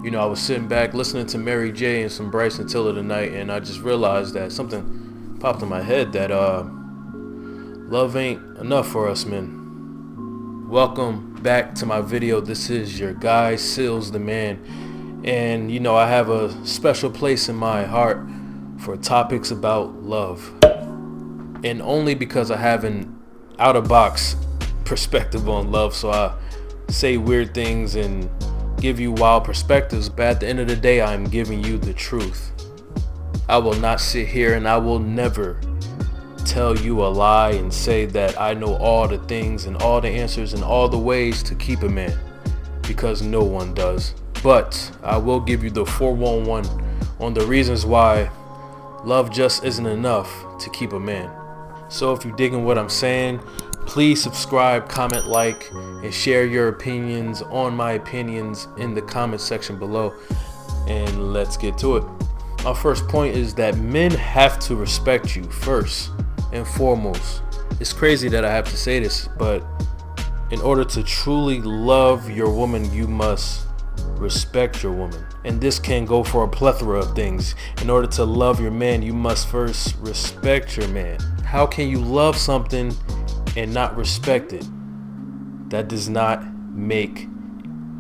I was sitting back listening to Mary J and some Bryson Tiller tonight, and I just realized that something popped in my head that love ain't enough for us men. Welcome back to my video. This is your guy Sealz the man, and I have a special place in my heart for topics about love, and only because I have an out-of-box perspective on love, so I say weird things and give you wild perspectives, but at the end of the day, I'm giving you the truth. I will not sit here and I will never tell you a lie and say that I know all the things and all the answers and all the ways to keep a man, because no one does. But I will give you the 411 on the reasons why love just isn't enough to keep a man. So if you're digging what I'm saying, please subscribe, comment, like, and share your opinions on my opinions in the comment section below. And let's get to it. My first point is that men have to respect you first and foremost. It's crazy that I have to say this, but in order to truly love your woman, you must respect your woman. And this can go for a plethora of things. In order to love your man, you must first respect your man. How can you love something and not respect it? That does not make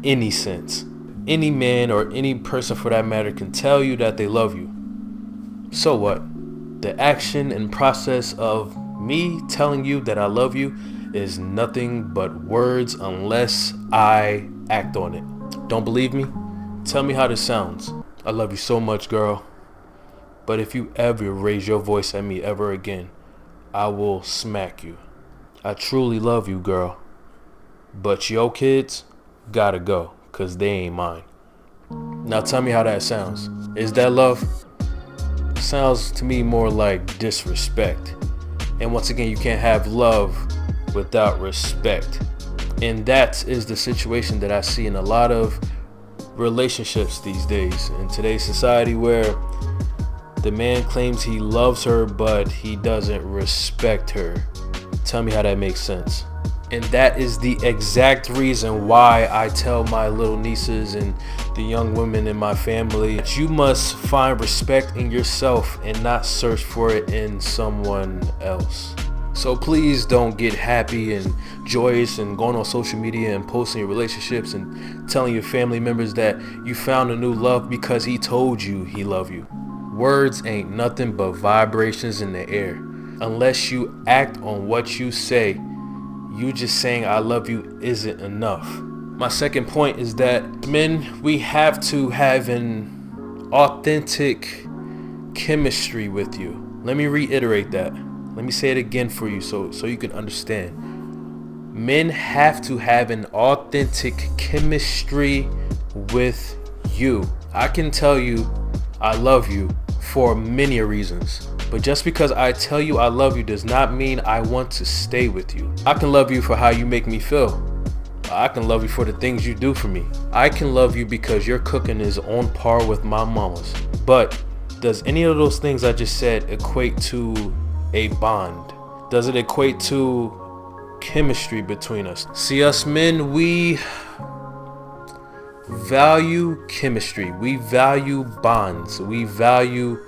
any sense. Any man or any person for that matter can tell you that they love you. So what? The action and process of me telling you that I love you is nothing but words unless I act on it. Don't believe me? Tell me how this sounds. I love you so much, girl. But if you ever raise your voice at me ever again, I will smack you. I truly love you, girl. But your kids gotta go, cause they ain't mine. Now tell me how that sounds. Is that love? Sounds to me more like disrespect. And once again, you can't have love without respect. And that is the situation that I see in a lot of relationships these days, in today's society, where the man claims he loves her, but he doesn't respect her. Tell me how that makes sense. And that is the exact reason why I tell my little nieces and the young women in my family that you must find respect in yourself and not search for it in someone else. So please don't get happy and joyous and going on social media and posting your relationships and telling your family members that you found a new love because he told you he loved you. Words ain't nothing but vibrations in the air. Unless you act on what you say, you just saying I love you isn't enough. My second point is that men, we have to have an authentic chemistry with you. Let me reiterate that. Let me say it again for you so you can understand. Men have to have an authentic chemistry with you. I can tell you I love you for many reasons. But just because I tell you I love you does not mean I want to stay with you. I can love you for how you make me feel. I can love you for the things you do for me. I can love you because your cooking is on par with my mama's. But does any of those things I just said equate to a bond? Does it equate to chemistry between us? See, us men, we value chemistry. We value bonds. We value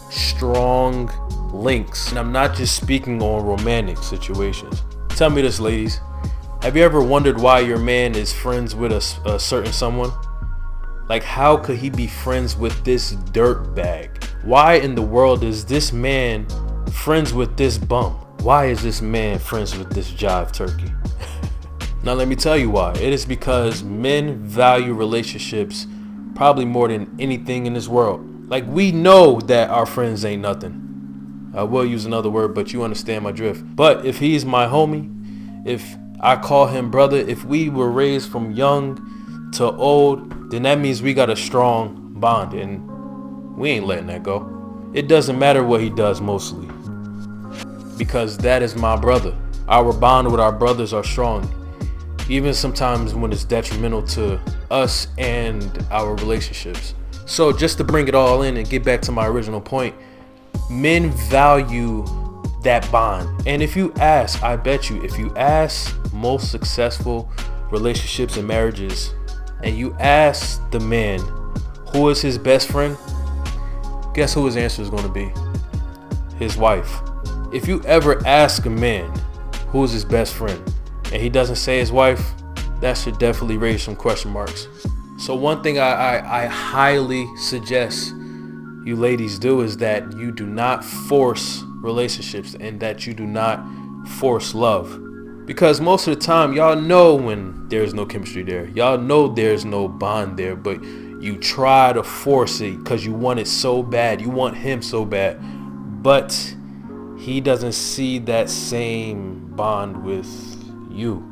strong links. And I'm not just speaking on romantic situations. Tell me this, ladies. Have you ever wondered why your man is friends with a certain someone? Like, how could he be friends with this dirt bag? Why in the world is this man friends with this bum? Why is this man friends with this jive turkey? Now let me tell you why. It is because men value relationships probably more than anything in this world. Like, we know that our friends ain't nothing. I will use another word, but you understand my drift. But if he's my homie, if I call him brother, if we were raised from young to old, then that means we got a strong bond, and we ain't letting that go. It doesn't matter what he does mostly, because that is my brother. Our bond with our brothers are strong, even sometimes when it's detrimental to us and our relationships. So just to bring it all in and get back to my original point, men value that bond. And if you ask, I bet you, if you ask most successful relationships and marriages, and you ask the man, who is his best friend? Guess who his answer is going to be? His wife. If you ever ask a man who is his best friend and he doesn't say his wife, that should definitely raise some question marks. So one thing I highly suggest you ladies do is that you do not force relationships and that you do not force love. Because most of the time, y'all know when there's no chemistry there. Y'all know there's no bond there, but you try to force it because you want it so bad. You want him so bad. But he doesn't see that same bond with you.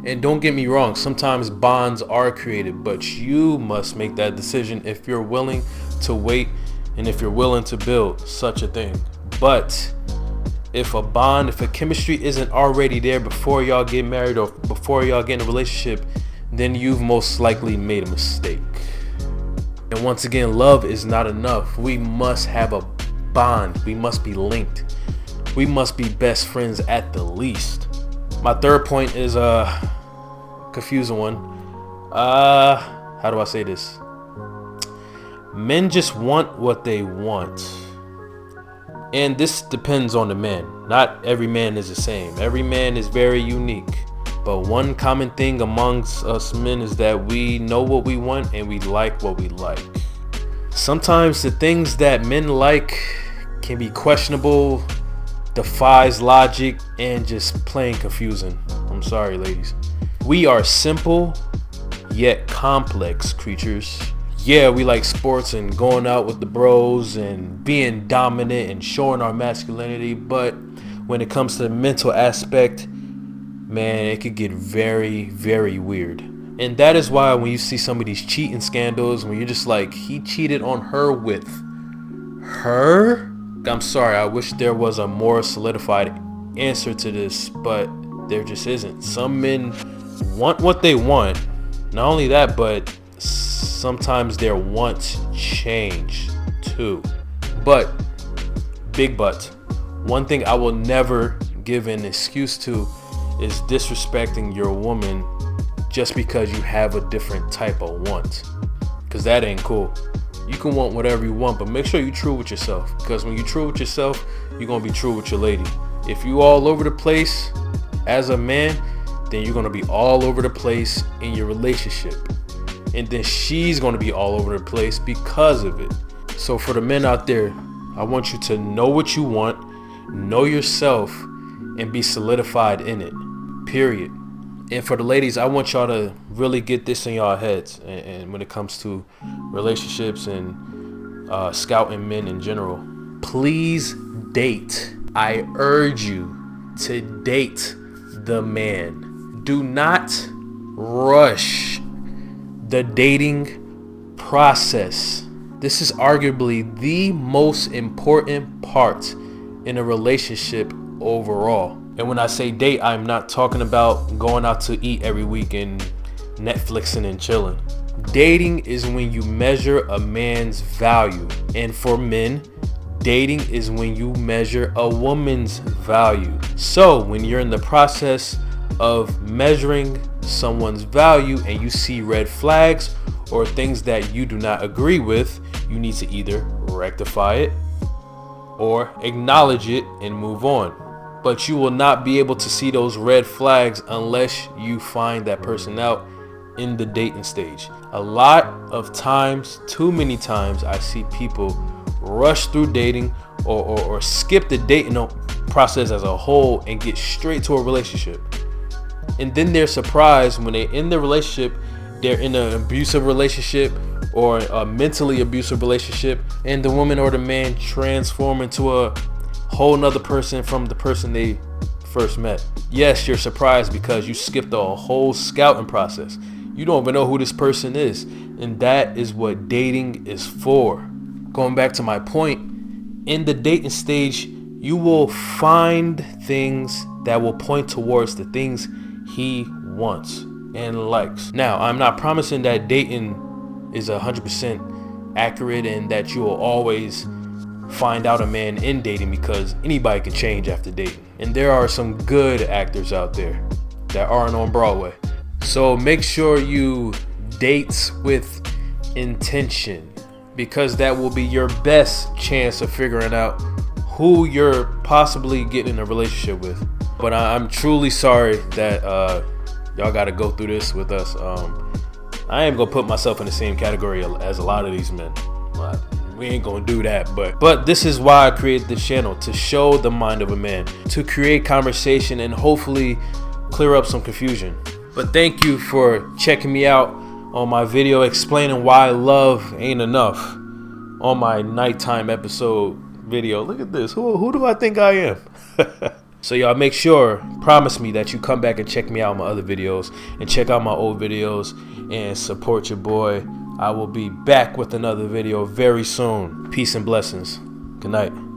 And don't get me wrong, sometimes bonds are created, but you must make that decision if you're willing to wait and if you're willing to build such a thing. But if a chemistry isn't already there before y'all get married or before y'all get in a relationship, then you've most likely made a mistake. And once again, love is not enough. We must have a bond. We must be linked. We must be best friends at the least. My third point is a confusing one. How do I say this? Men just want what they want. And this depends on the man. Not every man is the same. Every man is very unique. But one common thing amongst us men is that we know what we want and we like what we like. Sometimes the things that men like can be questionable, defies logic, and just plain confusing. I'm sorry, ladies. We are simple yet complex creatures. Yeah, we like sports and going out with the bros and being dominant and showing our masculinity, but when it comes to the mental aspect, man, it could get very, very weird. And that is why when you see some of these cheating scandals, when you're just like, he cheated on her with her? I'm sorry, I wish there was a more solidified answer to this, but there just isn't. Some men want what they want. Not only that, but sometimes their wants change too. But, big but, one thing I will never give an excuse to is disrespecting your woman just because you have a different type of want. Because that ain't cool. You can want whatever you want, but make sure you're true with yourself. Because when you're true with yourself, you're going to be true with your lady. If you all over the place as a man, then you're going to be all over the place in your relationship. And then she's going to be all over the place because of it. So for the men out there, I want you to know what you want, know yourself, and be solidified in it. Period. And for the ladies, I want y'all to really get this in y'all heads. And when it comes to relationships and scouting men in general, please date. I urge you to date the man. Do not rush the dating process. This is arguably the most important part in a relationship overall. And when I say date, I'm not talking about going out to eat every week and Netflixing and chilling. Dating is when you measure a man's value. And for men, dating is when you measure a woman's value. So when you're in the process of measuring someone's value and you see red flags or things that you do not agree with, you need to either rectify it or acknowledge it and move on. But you will not be able to see those red flags unless you find that person out in the dating stage. A lot of times, too many times, I see people rush through dating or skip the dating process as a whole and get straight to a relationship. And then they're surprised when they're in the relationship, they're in an abusive relationship or a mentally abusive relationship, and the woman or the man transform into a whole nother person from the person they first met. Yes, you're surprised because you skipped a whole scouting process. You don't even know who this person is, and that is what dating is for. Going back to my point, in the dating stage, you will find things that will point towards the things he wants and likes. Now, I'm not promising that dating is 100% accurate and that you will always find out a man in dating, because anybody can change after dating. And there are some good actors out there that aren't on Broadway. So make sure you date with intention, because that will be your best chance of figuring out who you're possibly getting in a relationship with. But I'm truly sorry that y'all got to go through this with us. I ain't gonna put myself in the same category as a lot of these men. We ain't gonna do that, but this is why I created this channel, to show the mind of a man, to create conversation and hopefully clear up some confusion. But thank you for checking me out on my video explaining why love ain't enough, on my nighttime episode video. Look at this. Who do I think I am? So y'all make sure, promise me that you come back and check me out on my other videos and check out my old videos and support your boy. I will be back with another video very soon. Peace and blessings. Good night.